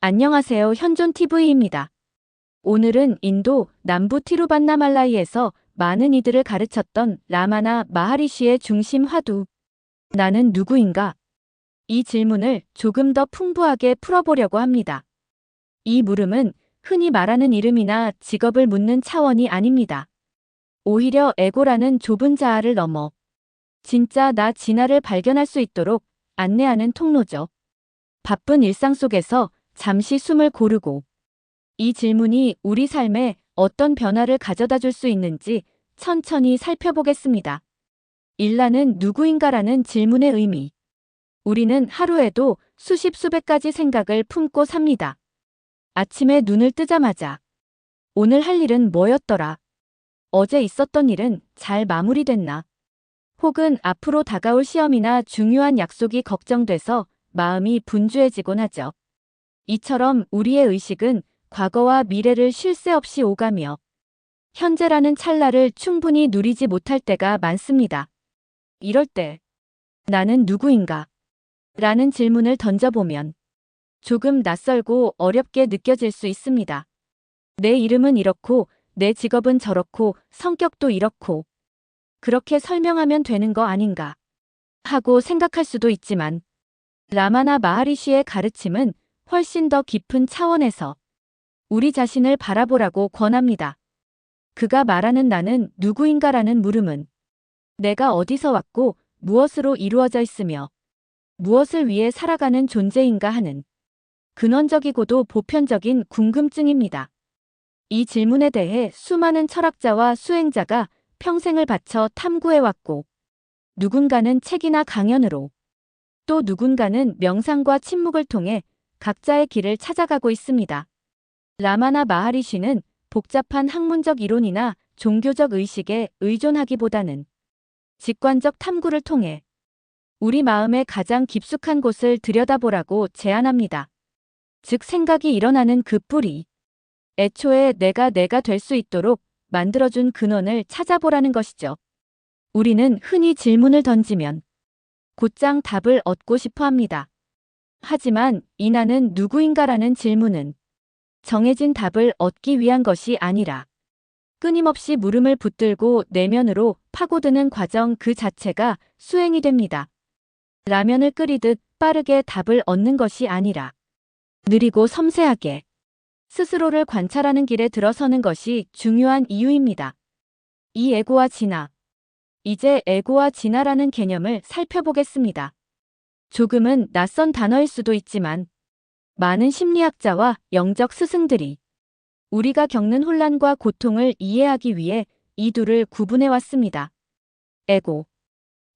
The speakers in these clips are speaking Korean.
안녕하세요. 현존TV입니다. 오늘은 인도 남부 티루반나말라이에서 많은 이들을 가르쳤던 라마나 마하리시의 중심 화두. 나는 누구인가? 이 질문을 조금 더 풍부하게 풀어보려고 합니다. 이 물음은 흔히 말하는 이름이나 직업을 묻는 차원이 아닙니다. 오히려 에고라는 좁은 자아를 넘어 진짜 나 진아를 발견할 수 있도록 안내하는 통로죠. 바쁜 일상 속에서 잠시 숨을 고르고 이 질문이 우리 삶에 어떤 변화를 가져다 줄 수 있는지 천천히 살펴보겠습니다. 일라는 누구인가라는 질문의 의미. 우리는 하루에도 수십 수백 가지 생각을 품고 삽니다. 아침에 눈을 뜨자마자 오늘 할 일은 뭐였더라? 어제 있었던 일은 잘 마무리됐나? 혹은 앞으로 다가올 시험이나 중요한 약속이 걱정돼서 마음이 분주해지곤 하죠. 이처럼 우리의 의식은 과거와 미래를 쉴 새 없이 오가며 현재라는 찰나를 충분히 누리지 못할 때가 많습니다. 이럴 때 나는 누구인가? 라는 질문을 던져보면 조금 낯설고 어렵게 느껴질 수 있습니다. 내 이름은 이렇고 내 직업은 저렇고 성격도 이렇고 그렇게 설명하면 되는 거 아닌가 하고 생각할 수도 있지만 라마나 마하리시의 가르침은 훨씬 더 깊은 차원에서 우리 자신을 바라보라고 권합니다. 그가 말하는 나는 누구인가라는 물음은 내가 어디서 왔고 무엇으로 이루어져 있으며 무엇을 위해 살아가는 존재인가 하는 근원적이고도 보편적인 궁금증입니다. 이 질문에 대해 수많은 철학자와 수행자가 평생을 바쳐 탐구해왔고 누군가는 책이나 강연으로 또 누군가는 명상과 침묵을 통해 각자의 길을 찾아가고 있습니다. 라마나 마하리시는 복잡한 학문적 이론이나 종교적 의식에 의존하기보다는 직관적 탐구를 통해 우리 마음의 가장 깊숙한 곳을 들여다보라고 제안합니다. 즉 생각이 일어나는 그 뿌리, 애초에 내가 될 수 있도록 만들어준 근원을 찾아보라는 것이죠. 우리는 흔히 질문을 던지면 곧장 답을 얻고 싶어 합니다. 하지만 이 나는 누구인가라는 질문은 정해진 답을 얻기 위한 것이 아니라 끊임없이 물음을 붙들고 내면으로 파고드는 과정 그 자체가 수행이 됩니다. 라면을 끓이듯 빠르게 답을 얻는 것이 아니라 느리고 섬세하게 스스로를 관찰하는 길에 들어서는 것이 중요한 이유입니다. 이 에고와 진화. 이제 에고와 진화라는 개념을 살펴보겠습니다. 조금은 낯선 단어일 수도 있지만 많은 심리학자와 영적 스승들이 우리가 겪는 혼란과 고통을 이해하기 위해 이 둘을 구분해 왔습니다. 에고.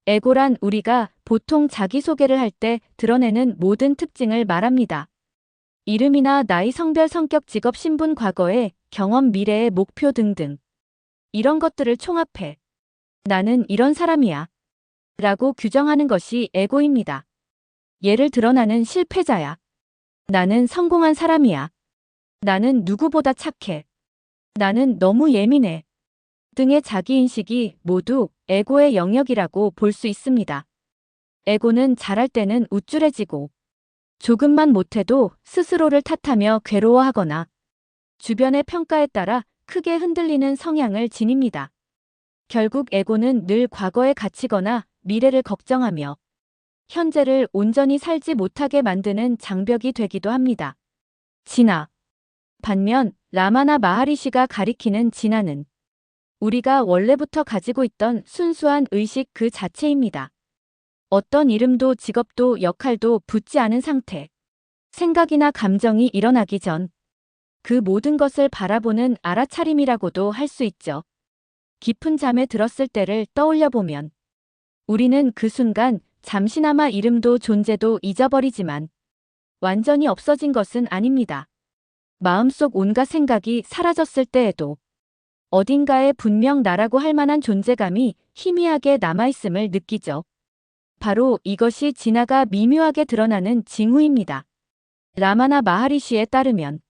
에고란 우리가 보통 자기소개를 할 때 드러내는 모든 특징을 말합니다. 이름이나 나이, 성별, 성격, 직업, 신분, 과거의 경험, 미래의 목표 등등. 이런 것들을 총합해 나는 이런 사람이야 라고 규정하는 것이 에고입니다. 예를 들어 나는 실패자야. 나는 성공한 사람이야. 나는 누구보다 착해. 나는 너무 예민해. 등의 자기인식이 모두 에고의 영역이라고 볼 수 있습니다. 에고는 잘할 때는 우쭐해지고 조금만 못해도 스스로를 탓하며 괴로워하거나 주변의 평가에 따라 크게 흔들리는 성향을 지닙니다. 결국 에고는 늘 과거에 갇히거나 미래를 걱정하며 현재를 온전히 살지 못하게 만드는 장벽이 되기도 합니다. 진화. 반면 라마나 마하리시가 가리키는 진화는 우리가 원래부터 가지고 있던 순수한 의식 그 자체입니다. 어떤 이름도 직업도 역할도 붙지 않은 상태. 생각이나 감정이 일어나기 전 그 모든 것을 바라보는 알아차림이라고도 할 수 있죠. 깊은 잠에 들었을 때를 떠올려보면 우리는 그 순간 잠시나마 이름도 존재도 잊어버리지만 완전히 없어진 것은 아닙니다. 마음속 온갖 생각이 사라졌을 때에도 어딘가에 분명 나라고 할 만한 존재감이 희미하게 남아있음을 느끼죠. 바로 이것이 진화가 미묘하게 드러나는 징후입니다. 라마나 마하리시에 따르면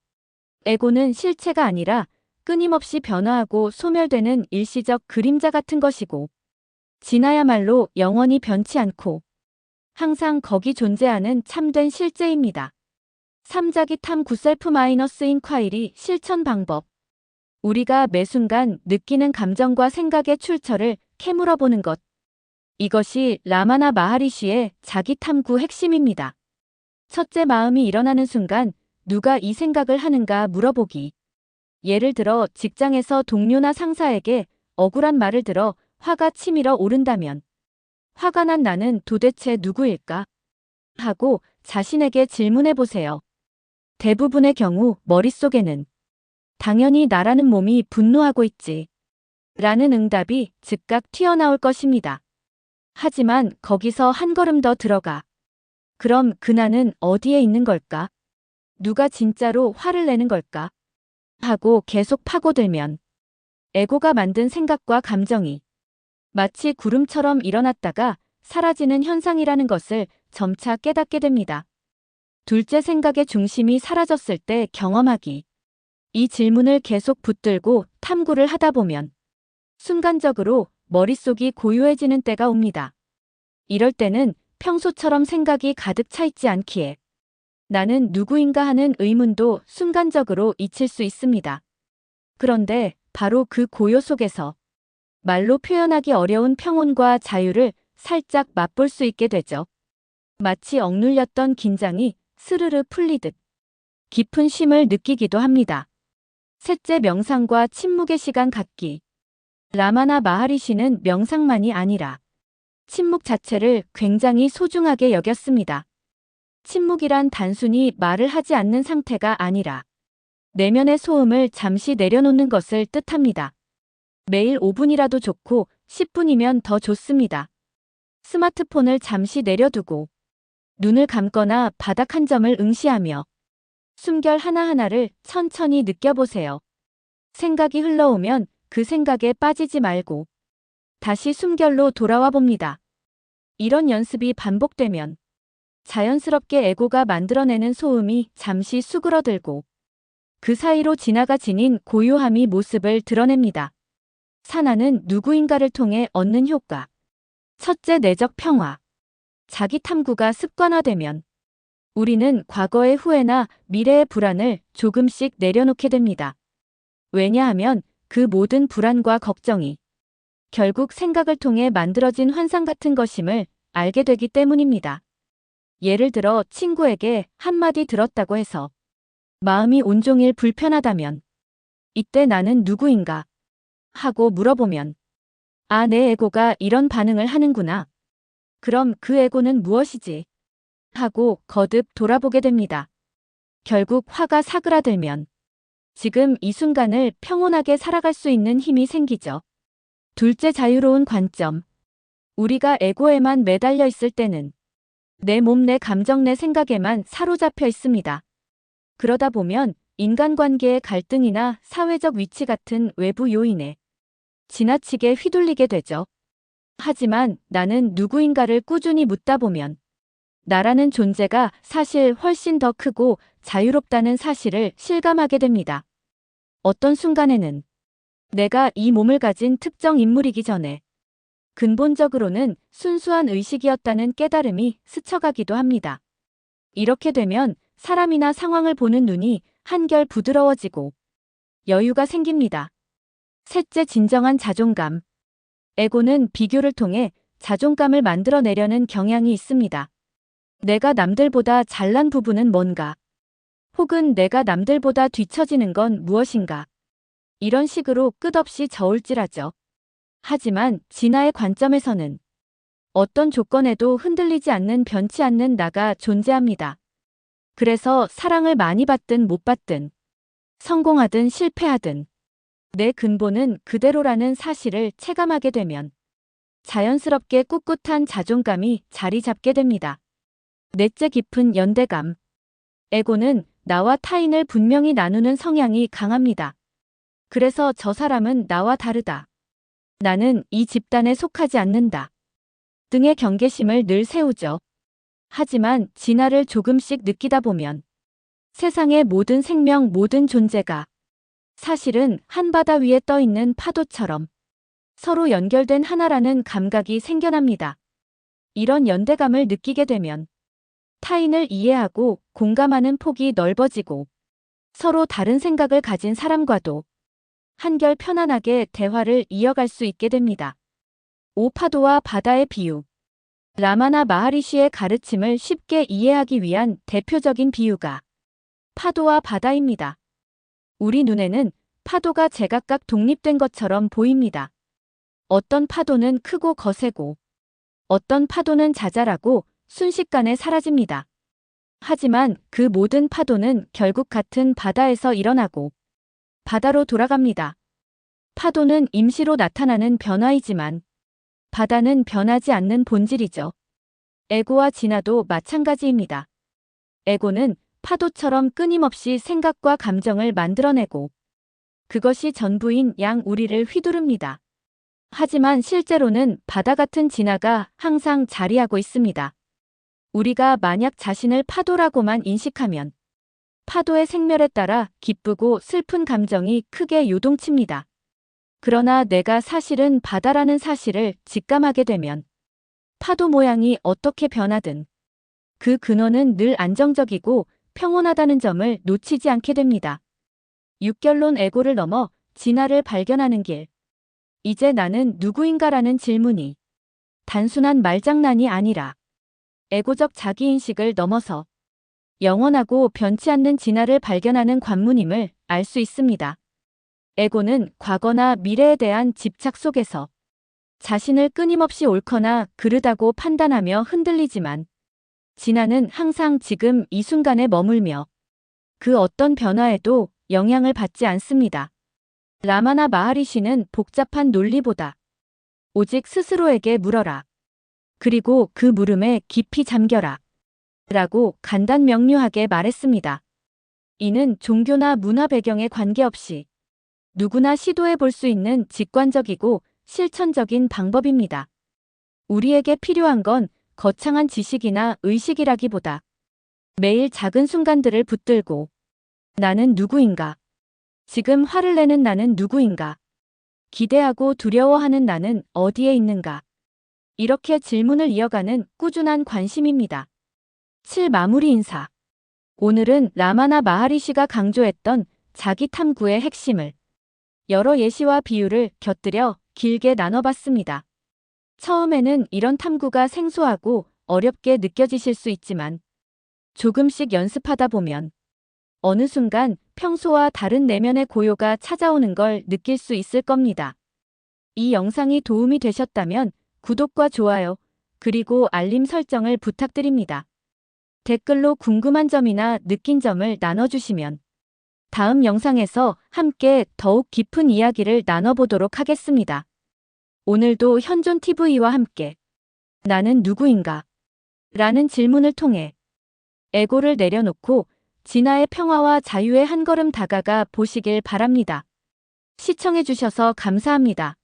에고는 실체가 아니라 끊임없이 변화하고 소멸되는 일시적 그림자 같은 것이고 진화야말로 영원히 변치 않고 항상 거기 존재하는 참된 실제입니다. 삼자기 탐구 셀프 마이너스 인콰이리 실천 방법. 우리가 매 순간 느끼는 감정과 생각의 출처를 캐물어 보는 것. 이것이 라마나 마하리시의 자기 탐구 핵심입니다. 첫째, 마음이 일어나는 순간 누가 이 생각을 하는가 물어보기. 예를 들어 직장에서 동료나 상사에게 억울한 말을 들어 화가 치밀어 오른다면 화가 난 나는 도대체 누구일까? 하고 자신에게 질문해 보세요. 대부분의 경우 머릿속에는 당연히 나라는 몸이 분노하고 있지. 라는 응답이 즉각 튀어나올 것입니다. 하지만 거기서 한 걸음 더 들어가. 그럼 그 나는 어디에 있는 걸까? 누가 진짜로 화를 내는 걸까? 하고 계속 파고들면 에고가 만든 생각과 감정이 마치 구름처럼 일어났다가 사라지는 현상이라는 것을 점차 깨닫게 됩니다. 둘째, 생각의 중심이 사라졌을 때 경험하기. 이 질문을 계속 붙들고 탐구를 하다 보면 순간적으로 머릿속이 고요해지는 때가 옵니다. 이럴 때는 평소처럼 생각이 가득 차 있지 않기에 나는 누구인가 하는 의문도 순간적으로 잊힐 수 있습니다. 그런데 바로 그 고요 속에서 말로 표현하기 어려운 평온과 자유를 살짝 맛볼 수 있게 되죠. 마치 억눌렸던 긴장이 스르르 풀리듯 깊은 쉼을 느끼기도 합니다. 셋째, 명상과 침묵의 시간 갖기. 라마나 마하리시는 명상만이 아니라 침묵 자체를 굉장히 소중하게 여겼습니다. 침묵이란 단순히 말을 하지 않는 상태가 아니라 내면의 소음을 잠시 내려놓는 것을 뜻합니다. 매일 5분이라도 좋고 10분이면 더 좋습니다. 스마트폰을 잠시 내려두고 눈을 감거나 바닥 한 점을 응시하며 숨결 하나하나를 천천히 느껴보세요. 생각이 흘러오면 그 생각에 빠지지 말고 다시 숨결로 돌아와 봅니다. 이런 연습이 반복되면 자연스럽게 에고가 만들어내는 소음이 잠시 수그러들고 그 사이로 지나가 지닌 고요함이 모습을 드러냅니다. 산화는 누구인가를 통해 얻는 효과. 첫째, 내적 평화. 자기 탐구가 습관화되면 우리는 과거의 후회나 미래의 불안을 조금씩 내려놓게 됩니다. 왜냐하면 그 모든 불안과 걱정이 결국 생각을 통해 만들어진 환상 같은 것임을 알게 되기 때문입니다. 예를 들어 친구에게 한마디 들었다고 해서 마음이 온종일 불편하다면 이때 나는 누구인가? 하고 물어보면 아, 내 에고가 이런 반응을 하는구나. 그럼 그 에고는 무엇이지? 하고 거듭 돌아보게 됩니다. 결국 화가 사그라들면 지금 이 순간을 평온하게 살아갈 수 있는 힘이 생기죠. 둘째, 자유로운 관점. 우리가 에고에만 매달려 있을 때는 내 몸, 내 감정, 내 생각에만 사로잡혀 있습니다. 그러다 보면 인간관계의 갈등이나 사회적 위치 같은 외부 요인에 지나치게 휘둘리게 되죠. 하지만 나는 누구인가를 꾸준히 묻다 보면 나라는 존재가 사실 훨씬 더 크고 자유롭다는 사실을 실감하게 됩니다. 어떤 순간에는 내가 이 몸을 가진 특정 인물이기 전에 근본적으로는 순수한 의식이었다는 깨달음이 스쳐가기도 합니다. 이렇게 되면 사람이나 상황을 보는 눈이 한결 부드러워지고 여유가 생깁니다. 셋째, 진정한 자존감. 에고는 비교를 통해 자존감을 만들어내려는 경향이 있습니다. 내가 남들보다 잘난 부분은 뭔가? 혹은 내가 남들보다 뒤처지는 건 무엇인가? 이런 식으로 끝없이 저울질하죠. 하지만 진화의 관점에서는 어떤 조건에도 흔들리지 않는 변치 않는 나가 존재합니다. 그래서 사랑을 많이 받든 못 받든, 성공하든 실패하든 내 근본은 그대로라는 사실을 체감하게 되면 자연스럽게 꿋꿋한 자존감이 자리 잡게 됩니다. 넷째, 깊은 연대감. 에고는 나와 타인을 분명히 나누는 성향이 강합니다. 그래서 저 사람은 나와 다르다. 나는 이 집단에 속하지 않는다. 등의 경계심을 늘 세우죠. 하지만 진화를 조금씩 느끼다 보면 세상의 모든 생명, 모든 존재가 사실은 한바다 위에 떠 있는 파도처럼 서로 연결된 하나라는 감각이 생겨납니다. 이런 연대감을 느끼게 되면 타인을 이해하고 공감하는 폭이 넓어지고 서로 다른 생각을 가진 사람과도 한결 편안하게 대화를 이어갈 수 있게 됩니다. 파도와 바다의 비유. 라마나 마하리시의 가르침을 쉽게 이해하기 위한 대표적인 비유가 파도와 바다입니다. 우리 눈에는 파도가 제각각 독립된 것처럼 보입니다. 어떤 파도는 크고 거세고 어떤 파도는 자잘하고 순식간에 사라집니다. 하지만 그 모든 파도는 결국 같은 바다에서 일어나고 바다로 돌아갑니다. 파도는 임시로 나타나는 변화이지만 바다는 변하지 않는 본질이죠. 에고와 진화도 마찬가지입니다. 에고는 파도처럼 끊임없이 생각과 감정을 만들어내고 그것이 전부인 양 우리를 휘두릅니다. 하지만 실제로는 바다 같은 진화가 항상 자리하고 있습니다. 우리가 만약 자신을 파도라고만 인식하면 파도의 생멸에 따라 기쁘고 슬픈 감정이 크게 요동칩니다. 그러나 내가 사실은 바다라는 사실을 직감하게 되면 파도 모양이 어떻게 변하든 그 근원은 늘 안정적이고 평온하다는 점을 놓치지 않게 됩니다. 육결론 에고를 넘어 진화를 발견하는 길. 이제 나는 누구인가라는 질문이 단순한 말장난이 아니라 에고적 자기인식을 넘어서 영원하고 변치 않는 진화를 발견하는 관문임을 알 수 있습니다. 에고는 과거나 미래에 대한 집착 속에서 자신을 끊임없이 옳거나 그르다고 판단하며 흔들리지만 진화는 항상 지금 이 순간에 머물며 그 어떤 변화에도 영향을 받지 않습니다. 라마나 마하리시는 복잡한 논리보다 오직 스스로에게 물어라. 그리고 그 물음에 깊이 잠겨라. 라고 간단 명료하게 말했습니다. 이는 종교나 문화 배경에 관계없이 누구나 시도해 볼 수 있는 직관적이고 실천적인 방법입니다. 우리에게 필요한 건 거창한 지식이나 의식이라기보다 매일 작은 순간들을 붙들고 나는 누구인가? 지금 화를 내는 나는 누구인가? 기대하고 두려워하는 나는 어디에 있는가? 이렇게 질문을 이어가는 꾸준한 관심입니다. 7. 마무리 인사. 오늘은 라마나 마하리시가 강조했던 자기 탐구의 핵심을 여러 예시와 비유를 곁들여 길게 나눠봤습니다. 처음에는 이런 탐구가 생소하고 어렵게 느껴지실 수 있지만 조금씩 연습하다 보면 어느 순간 평소와 다른 내면의 고요가 찾아오는 걸 느낄 수 있을 겁니다. 이 영상이 도움이 되셨다면 구독과 좋아요, 그리고 알림 설정을 부탁드립니다. 댓글로 궁금한 점이나 느낀 점을 나눠주시면 다음 영상에서 함께 더욱 깊은 이야기를 나눠보도록 하겠습니다. 오늘도 현존TV와 함께 나는 누구인가? 라는 질문을 통해 에고를 내려놓고 진화의 평화와 자유의 한 걸음 다가가 보시길 바랍니다. 시청해주셔서 감사합니다.